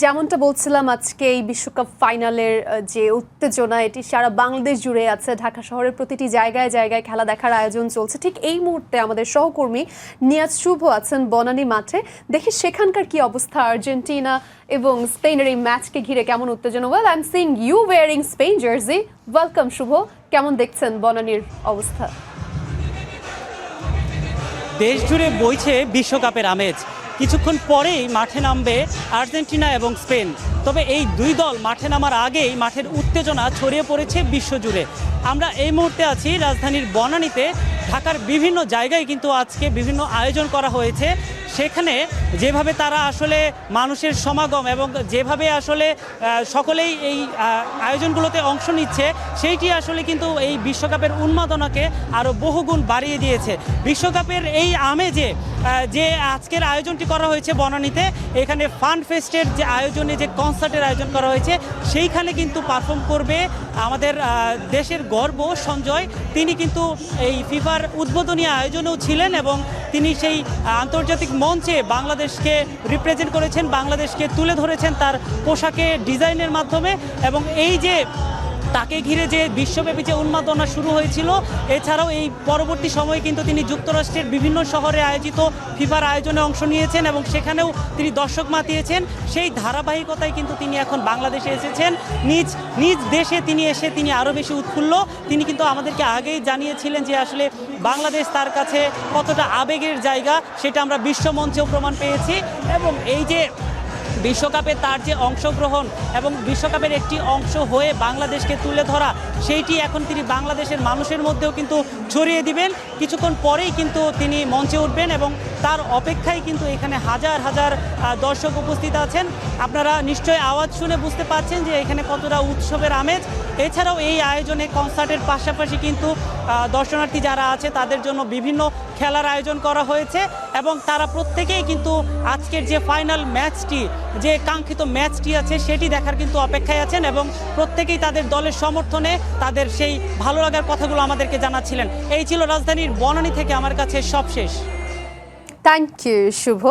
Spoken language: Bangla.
যেমনটা বলছিলাম আজকে এই বিশ্বকাপ ফাইনালের যে উত্তেজনা এটি সারা বাংলাদেশ জুড়ে আছে। ঢাকা শহরের প্রতিটি জায়গায় জায়গায় খেলা দেখার আয়োজন চলছে। ঠিক এই মুহূর্তে আমাদের সহকর্মী নিয়াজ শুভ আছেন বনানী মাঠে। দেখি সেখানকার কি অবস্থা, আর্জেন্টিনা এবং স্পেনের এই ম্যাচকে ঘিরে কেমন উত্তেজনা। Well, I am seeing you wearing Spain jersey. Welcome Shubho, কেমন দেখছেন বনানীর অবস্থা? দেশ জুড়ে বইছে বিশ্বকাপের আমেজ। কিছুক্ষণ পরেই মাঠে নামবে আর্জেন্টিনা এবং স্পেন। তবে এই দুই দল মাঠে নামার আগেই মাঠের উত্তেজনা ছড়িয়ে পড়েছে বিশ্বজুড়ে। আমরা এই মুহূর্তে আছি রাজধানীর বনানীতে। ঢাকার বিভিন্ন জায়গায় কিন্তু আজকে বিভিন্ন আয়োজন করা হয়েছে। সেখানে যেভাবে তারা আসলে মানুষের সমাগম এবং যেভাবে আসলে সকলেই এই আয়োজনগুলোতে অংশ নিচ্ছে, সেইটি আসলে কিন্তু এই বিশ্বকাপের উন্মাদনাকে আরও বহুগুণ বাড়িয়ে দিয়েছে। বিশ্বকাপের এই আমেজে যে আজকের আয়োজনটি করা হয়েছে বনানীতে, এখানে ফান ফেস্টের যে আয়োজনে যে কনসার্টের আয়োজন করা হয়েছে, সেইখানে কিন্তু পারফর্ম করবে আমাদের দেশের গর্ব সঞ্জয়। তিনি কিন্তু এই ফিফার উদ্বোধনী আয়োজনেও ছিলেন এবং তিনি সেই আন্তর্জাতিক মঞ্চে বাংলাদেশকে রিপ্রেজেন্ট করেছেন, বাংলাদেশকে তুলে ধরেছেন তার পোশাকে ডিজাইনের মাধ্যমে। এবং এই যে তাকে ঘিরে যে বিশ্বব্যাপী যে উন্মাদনা শুরু হয়েছিল, এছাড়াও এই পরবর্তী সময়ে কিন্তু তিনি যুক্তরাষ্ট্রের বিভিন্ন শহরে আয়োজিত ফিফার আয়োজনে অংশ নিয়েছেন এবং সেখানেও তিনি দর্শক মাতিয়েছেন। সেই ধারাবাহিকতায় কিন্তু তিনি এখন বাংলাদেশে এসেছেন। নিজ দেশে তিনি আরও বেশি উৎফুল্ল। তিনি কিন্তু আমাদেরকে আগেই জানিয়েছিলেন যে আসলে বাংলাদেশ তার কাছে কতটা আবেগের জায়গা, সেটা আমরা বিশ্বমঞ্চেও প্রমাণ পেয়েছি। এবং এই যে বিশ্বকাপে তার যে অংশগ্রহণ এবং বিশ্বকাপের একটি অংশ হয়ে বাংলাদেশকে তুলে ধরা, সেইটি এখন তিনি বাংলাদেশের মানুষের মধ্যেও কিন্তু ছড়িয়ে দিবেন। কিছুক্ষণ পরেই কিন্তু তিনি মঞ্চে উঠবেন এবং তার অপেক্ষায় কিন্তু এখানে হাজার হাজার দর্শক উপস্থিত আছেন। আপনারা নিশ্চয়ই আওয়াজ শুনে বুঝতে পারছেন যে এখানে কতটা উৎসবের আমেজ। এছাড়াও এই আয়োজনে কনসার্টের পাশাপাশি কিন্তু দর্শনার্থী যারা আছে তাদের জন্য বিভিন্ন খেলার আয়োজন করা হয়েছে এবং তারা প্রত্যেকেই কিন্তু আজকের যে ফাইনাল ম্যাচটি, যে কাঙ্ক্ষিত ম্যাচটি আছে, সেটি দেখার কিন্তু অপেক্ষায় আছেন এবং প্রত্যেকেই তাদের দলের সমর্থনে তাদের সেই ভালো লাগার কথাগুলো আমাদেরকে জানাচ্ছিলেন। এই ছিল রাজধানীর বনানী থেকে আমার কাছে সবশেষ। Thank you Shubho.